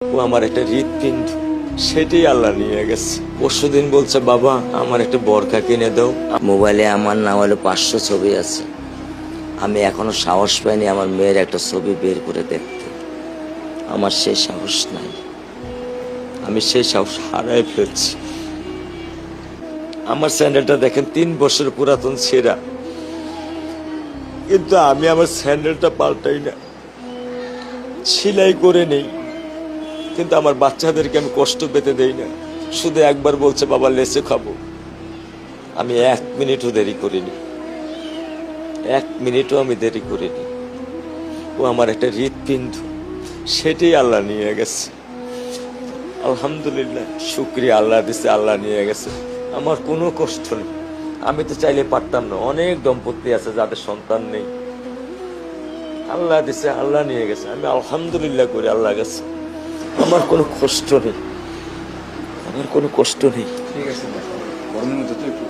ও আমার একটা হৃৎপিণ্ড, সেটাই আল্লাহ নিয়ে গেছে। পরশুদিন বলছে, বাবা আমার একটা বরখা কিনে দাও। মোবাইলে আমার না হলে 500 ছবি আছে। আমি এখনো সাহস পাইনি আমার মেয়ের একটা ছবি বের করে দেখতে। আমার সেই সাহস নাই। আমি সেই সাহস হারাই ফেলছি। আমার স্যান্ডেলটা দেখেন 3 বছর পুরাতন ছেঁড়া, কিন্তু আমি আমার স্যান্ডেলটা পাল্টাই না, সেলাই করে নেই। কিন্তু আমার বাচ্চাদেরকে আমি কষ্ট পেতে দেই না। শুধু একবার বলছে, বাবা লেচে খাবো। আমি 1 মিনিটও দেরি করিনি, 1 মিনিটও আমি দেরি করিনি। ও আমার একটা হৃৎপিণ্ড, সেটাই আল্লাহ নিয়ে গেছে। আলহামদুলিল্লাহ, শুকরিয়া, আল্লাহ দিছে, আল্লাহ নিয়ে গেছে। আমার কোনো কষ্ট নেই। আমি তো চাইলে পারতাম না। অনেক দম্পতি আছে যাদের সন্তান নেই। আল্লাহ দিছে, আল্লাহ নিয়ে গেছে। আমি আলহামদুলিল্লাহ করি আল্লাহ গেছে। আমার কোনো কষ্ট নেই, আমার কোনো কষ্ট নেই। ঠিক আছে, গরমের মধ্যে তো একটু